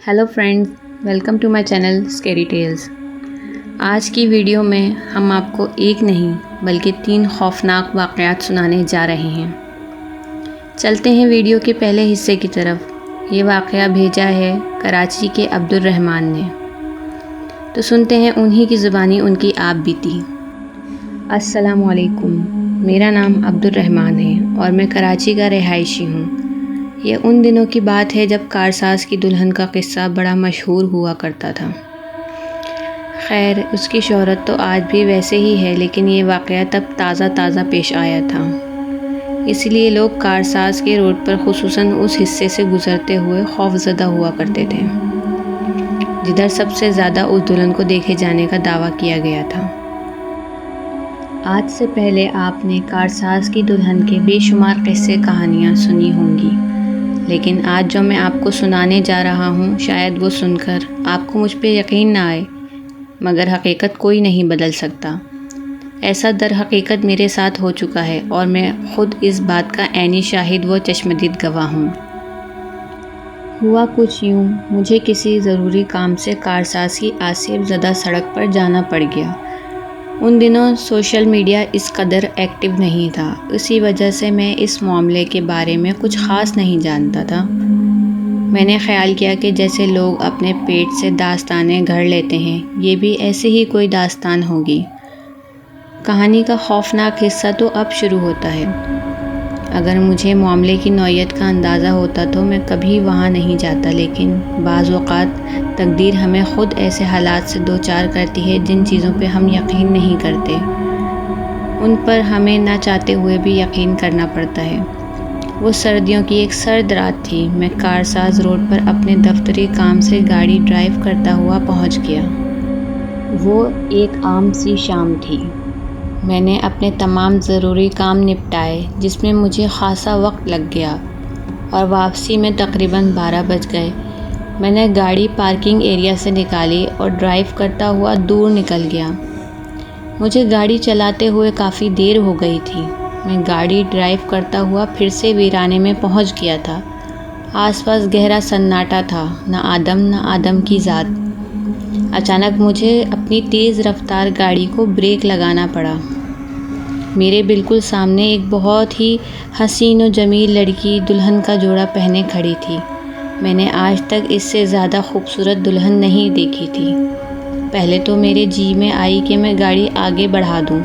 Hello friends, welcome to my channel scary tales. आज की video में हम आपको एक नहीं बल्कि 3 खौफनाक वाक़यात सुनाने जा रहे हैं। चलते हैं वीडियो के पहले हिस्से की तरफ। ये वाक़या भेजा है कराची के अब्दुल रहमान ने, तो सुनते हैं उन्हीं की ज़ुबानी उनकी आप बीती। अस्सलामु अलैकुम, मेरा नाम अब्दुल रहमान है और मैं कराची का रिहायशी हूँ। ये उन दिनों की बात है जब कारसाज की दुल्हन का किस्सा बड़ा मशहूर हुआ करता था। खैर, उसकी शोहरत तो आज भी वैसे ही है, लेकिन ये वाक़या तब ताज़ा पेश आया था। इसलिए लोग कारसाज के रोड पर खुसूसन उस हिस्से से गुज़रते हुए खौफज़दा हुआ करते थे जिधर सबसे ज़्यादा उस दुल्हन को देखे जाने का दावा किया गया था। आज से पहले आपने कारसाज की दुल्हन के बेशुमार किस्से कहानियाँ सुनी होंगी, लेकिन आज जो मैं आपको सुनाने जा रहा हूँ शायद वो सुनकर आपको मुझ पे यकीन ना आए, मगर हकीकत कोई नहीं बदल सकता। ऐसा दर हकीकत मेरे साथ हो चुका है और मैं ख़ुद इस बात का ऐनी शाहिद व चश्मदीद गवाह हूँ। हुआ कुछ यूँ, मुझे किसी ज़रूरी काम से कारसाज की आसिफ ज़दा सड़क पर जाना पड़ गया। उन दिनों सोशल मीडिया इस कदर एक्टिव नहीं था, इसी वजह से मैं इस मामले के बारे में कुछ ख़ास नहीं जानता था। मैंने ख़्याल किया कि जैसे लोग अपने पेट से दास्तानें घड़ लेते हैं, ये भी ऐसे ही कोई दास्तान होगी। कहानी का खौफनाक हिस्सा तो अब शुरू होता है। अगर मुझे मामले की नौइयत का अंदाज़ा होता तो मैं कभी वहाँ नहीं जाता, लेकिन बाज़ औक़ात तकदीर हमें ख़ुद ऐसे हालात से दो चार करती है जिन चीज़ों पे हम यकीन नहीं करते, उन पर हमें ना चाहते हुए भी यकीन करना पड़ता है। वो सर्दियों की एक सर्द रात थी। मैं कारसाज रोड पर अपने दफ्तरी काम से गाड़ी ड्राइव करता हुआ पहुँच गया। वो एक आम सी शाम थी। मैंने अपने तमाम ज़रूरी काम निपटाए, जिसमें मुझे ख़ासा वक्त लग गया, और वापसी में तकरीबन 12 बज गए। मैंने गाड़ी पार्किंग एरिया से निकाली और ड्राइव करता हुआ दूर निकल गया। मुझे गाड़ी चलाते हुए काफ़ी देर हो गई थी। मैं गाड़ी ड्राइव करता हुआ फिर से वीराने में पहुंच गया था। आसपास गहरा सन्नाटा था, न आदम की ज़ात। अचानक मुझे अपनी तेज़ रफ्तार गाड़ी को ब्रेक लगाना पड़ा। मेरे बिल्कुल सामने एक बहुत ही हसीन और जमील लड़की दुल्हन का जोड़ा पहने खड़ी थी। मैंने आज तक इससे ज़्यादा खूबसूरत दुल्हन नहीं देखी थी। पहले तो मेरे जी में आई कि मैं गाड़ी आगे बढ़ा दूं,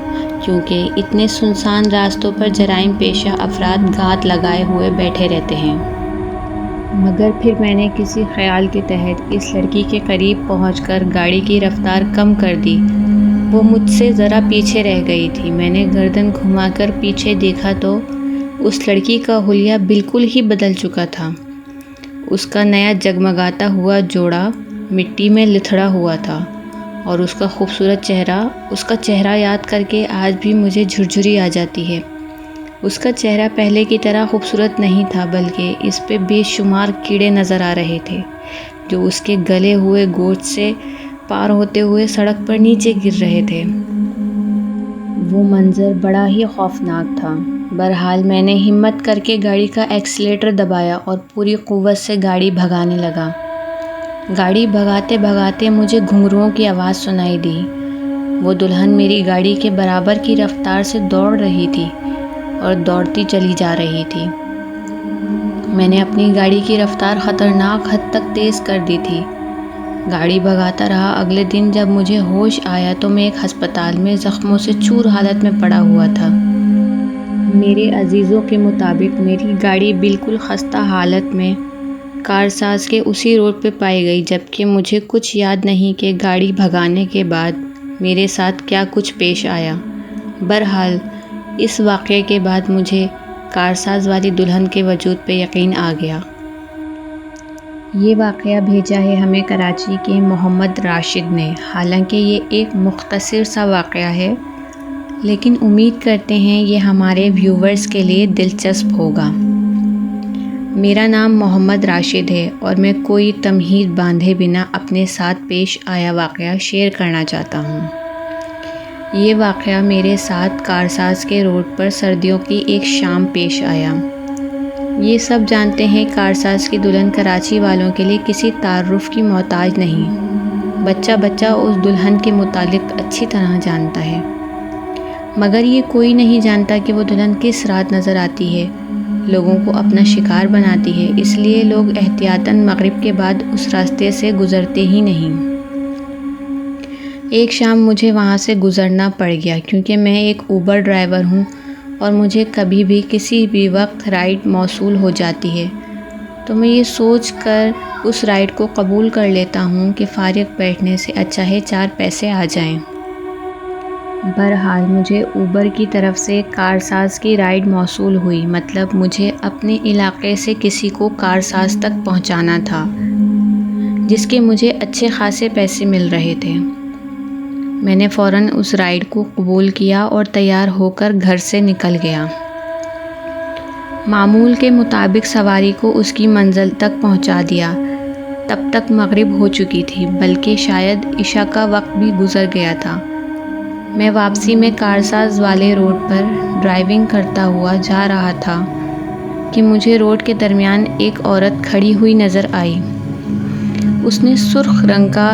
क्योंकि इतने सुनसान रास्तों पर जराइम पेशा अफराद घात लगाए हुए बैठे रहते हैं। मगर फिर मैंने किसी ख्याल के तहत इस लड़की के करीब पहुंचकर गाड़ी की रफ्तार कम कर दी। वो मुझसे ज़रा पीछे रह गई थी। मैंने गर्दन घुमाकर पीछे देखा तो उस लड़की का हुलिया बिल्कुल ही बदल चुका था। उसका नया जगमगाता हुआ जोड़ा मिट्टी में लिथड़ा हुआ था और उसका खूबसूरत चेहरा, उसका चेहरा याद करके आज भी मुझे झुरझुरी आ जाती है। उसका चेहरा पहले की तरह खूबसूरत नहीं था, बल्कि इस पे बेशुमार कीड़े नज़र आ रहे थे जो उसके गले हुए गोश्त से पार होते हुए सड़क पर नीचे गिर रहे थे। वो मंज़र बड़ा ही खौफनाक था। बहरहाल मैंने हिम्मत करके गाड़ी का एक्सीलेटर दबाया और पूरी क़ुव्वत से गाड़ी भगाने लगा। गाड़ी भगाते भगाते मुझे घुंघरुओं की आवाज़ सुनाई दी। वो दुल्हन मेरी गाड़ी के बराबर की रफ्तार से दौड़ रही थी और दौड़ती चली जा रही थी। मैंने अपनी गाड़ी की रफ्तार ख़तरनाक हद तक तेज़ कर दी थी। गाड़ी भगाता रहा। अगले दिन जब मुझे होश आया तो मैं एक हस्पताल में ज़ख्मों से चूर हालत में पड़ा हुआ था। मेरे अजीज़ों के मुताबिक मेरी गाड़ी बिल्कुल खस्ता हालत में कारसाज के उसी रोड पे पाई गई, जबकि मुझे कुछ याद नहीं कि गाड़ी भगाने के बाद मेरे साथ क्या कुछ पेश आया। बहरहाल इस वाक़े के बाद मुझे कारसाज वाली दुल्हन के वजूद पे यकीन आ गया। ये वाक़या भेजा है हमें कराची के मोहम्मद राशिद ने। हालांकि ये एक मुख्तसर सा वाक़या है, लेकिन उम्मीद करते हैं ये हमारे व्यूवर्स के लिए दिलचस्प होगा। मेरा नाम मोहम्मद राशिद है और मैं कोई तमहीद बांधे बिना अपने साथ पेश आया वाक़या शेयर करना चाहता हूँ। ये वाक़या मेरे साथ कारसाज के रोड पर सर्दियों की एक शाम पेश आया। یہ سب جانتے ہیں کارساز کی دلہن کراچی والوں کے لیے کسی تعارف کی محتاج نہیں۔ بچہ بچہ اس دلہن کے متعلق اچھی طرح جانتا ہے، مگر یہ کوئی نہیں جانتا کہ وہ دلہن کس رات نظر آتی ہے، لوگوں کو اپنا شکار بناتی ہے۔ اس لیے لوگ احتیاطاً مغرب کے بعد اس راستے سے گزرتے ہی نہیں۔ ایک شام مجھے وہاں سے گزرنا پڑ گیا کیونکہ میں ایک اوبر ڈرائیور ہوں اور مجھے کبھی بھی کسی بھی وقت رائڈ موصول ہو جاتی ہے، تو میں یہ سوچ کر اس رائڈ کو قبول کر لیتا ہوں کہ فارغ بیٹھنے سے اچھا ہے 4 پیسے آ جائیں۔ بہرحال مجھے اوبر کی طرف سے کارساز کی رائڈ موصول ہوئی، مطلب مجھے اپنے علاقے سے کسی کو کارساز تک پہنچانا تھا، جس کے مجھے اچھے خاصے پیسے مل رہے تھے۔ میں نے فوراً اس رائڈ کو قبول کیا اور تیار ہو کر گھر سے نکل گیا۔ معمول کے مطابق سواری کو اس کی منزل تک پہنچا دیا۔ تب تک مغرب ہو چکی تھی، بلکہ شاید عشاء کا وقت بھی گزر گیا تھا۔ میں واپسی میں کارساز والے روڈ پر ڈرائیونگ کرتا ہوا جا رہا تھا کہ مجھے روڈ کے درمیان ایک عورت کھڑی ہوئی نظر آئی۔ اس نے سرخ رنگ کا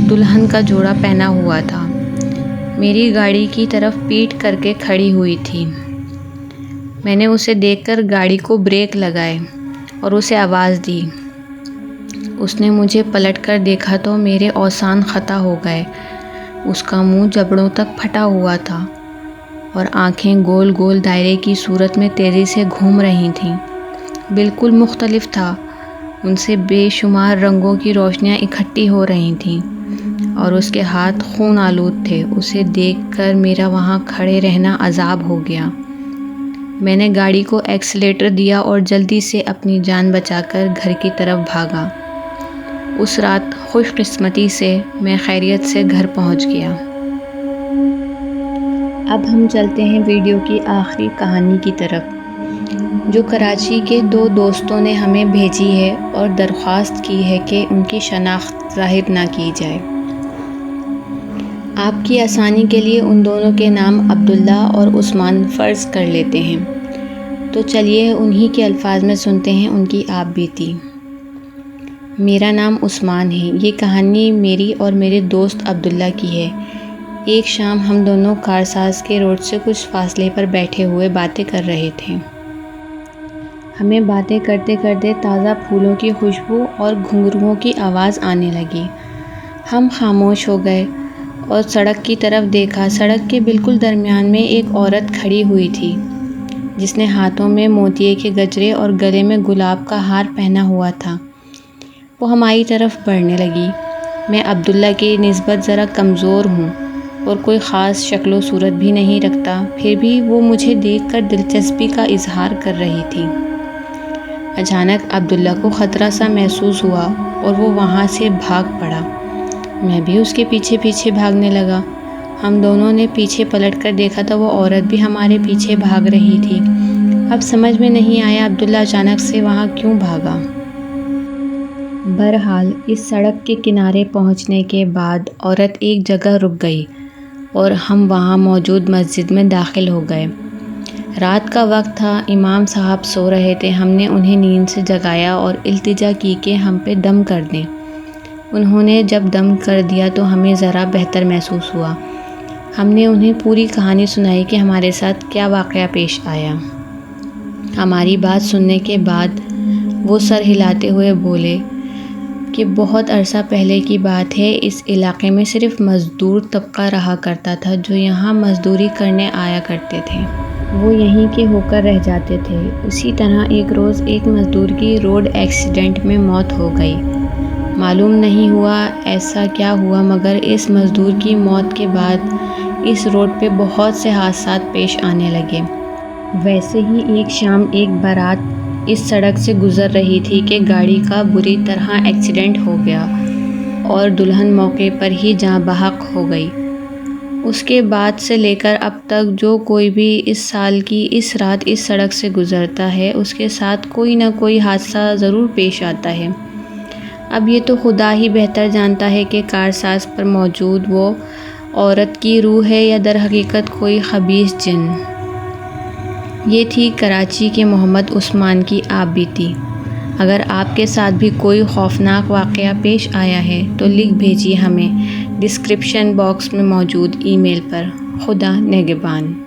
دلہن کا جوڑا پہنا ہوا تھا، میری گاڑی کی طرف پیٹھ کر کے کھڑی ہوئی تھی۔ میں نے اسے دیکھ کر گاڑی کو بریک لگائے اور اسے آواز دی۔ اس نے مجھے پلٹ کر دیکھا تو میرے اوسان خطا ہو گئے۔ اس کا منہ جبڑوں تک پھٹا ہوا تھا اور آنکھیں گول گول دائرے کی صورت میں تیزی سے گھوم رہی تھیں۔ بالکل مختلف تھا، ان سے بے شمار رنگوں کی روشنیاں اکٹھی ہو رہی تھیں اور اس کے ہاتھ خون آلود تھے۔ اسے دیکھ کر میرا وہاں کھڑے رہنا عذاب ہو گیا۔ میں نے گاڑی کو ایکسیلیٹر دیا اور جلدی سے اپنی جان بچا کر گھر کی طرف بھاگا۔ اس رات خوش قسمتی سے میں خیریت سے گھر پہنچ گیا۔ اب ہم چلتے ہیں ویڈیو کی آخری کہانی کی طرف، جو کراچی کے 2 دوستوں نے ہمیں بھیجی ہے اور درخواست کی ہے کہ ان کی شناخت ظاہر نہ کی جائے۔ آپ کی آسانی کے لیے ان دونوں کے نام عبداللہ اور عثمان فرض کر لیتے ہیں، تو چلیے انہی کے الفاظ میں سنتے ہیں ان کی آپ بیتی۔ میرا نام عثمان ہے۔ یہ کہانی میری اور میرے دوست عبداللہ کی ہے۔ ایک شام ہم دونوں کارساز کے روڈ سے کچھ فاصلے پر بیٹھے ہوئے باتیں کر رہے تھے۔ ہمیں باتیں کرتے کرتے تازہ پھولوں کی خوشبو اور گھنگروؤں کی آواز آنے لگی۔ ہم خاموش ہو گئے اور سڑک کی طرف دیکھا۔ سڑک کے بالکل درمیان میں ایک عورت کھڑی ہوئی تھی، جس نے ہاتھوں میں موتیے کے گجرے اور گلے میں گلاب کا ہار پہنا ہوا تھا۔ وہ ہماری طرف بڑھنے لگی۔ میں عبداللہ کی نسبت ذرا کمزور ہوں اور کوئی خاص شکل و صورت بھی نہیں رکھتا، پھر بھی وہ مجھے دیکھ کر دلچسپی کا اظہار کر رہی تھی۔ اچانک عبداللہ کو خطرہ سا محسوس ہوا اور وہ وہاں سے بھاگ پڑا۔ میں بھی اس کے پیچھے پیچھے بھاگنے لگا۔ ہم دونوں نے پیچھے پلٹ کر دیکھا تو وہ عورت بھی ہمارے پیچھے بھاگ رہی تھی۔ اب سمجھ میں نہیں آیا عبداللہ اچانک سے وہاں کیوں بھاگا۔ بہرحال اس سڑک کے کنارے پہنچنے کے بعد عورت ایک جگہ رک گئی اور ہم وہاں موجود مسجد میں داخل ہو گئے۔ رات کا وقت تھا، امام صاحب سو رہے تھے۔ ہم نے انہیں نیند سے جگایا اور التجا کی کہ ہم پہ دم کر دیں۔ انہوں نے جب دم کر دیا تو ہمیں ذرا بہتر محسوس ہوا۔ ہم نے انہیں پوری کہانی سنائی کہ ہمارے ساتھ کیا واقعہ پیش آیا۔ ہماری بات سننے کے بعد وہ سر ہلاتے ہوئے بولے کہ بہت عرصہ پہلے کی بات ہے، اس علاقے میں صرف مزدور طبقہ رہا کرتا تھا جو یہاں مزدوری کرنے آیا کرتے تھے۔ وہ یہیں کے ہو کر رہ جاتے تھے۔ اسی طرح ایک روز ایک مزدور کی روڈ ایکسیڈنٹ میں موت ہو گئی۔ معلوم نہیں ہوا ایسا کیا ہوا، مگر اس مزدور کی موت کے بعد اس روڈ پہ بہت سے حادثات پیش آنے لگے۔ ویسے ہی ایک شام ایک بارات اس سڑک سے گزر رہی تھی کہ گاڑی کا بری طرح ایکسیڈنٹ ہو گیا اور دلہن موقع پر ہی جاں بحق ہو گئی۔ اس کے بعد سے لے کر اب تک جو کوئی بھی اس سال کی اس رات اس سڑک سے گزرتا ہے، اس کے ساتھ کوئی نہ کوئی حادثہ ضرور پیش آتا ہے۔ اب یہ تو خدا ہی بہتر جانتا ہے کہ کارساز پر موجود وہ عورت کی روح ہے یا در حقیقت کوئی خبیث جن۔ یہ تھی کراچی کے محمد عثمان کی آپ بیتی۔ اگر آپ کے ساتھ بھی کوئی خوفناک واقعہ پیش آیا ہے تو لکھ بھیجیے ہمیں ڈسکرپشن باکس میں موجود ای میل پر۔ خدا نگہبان۔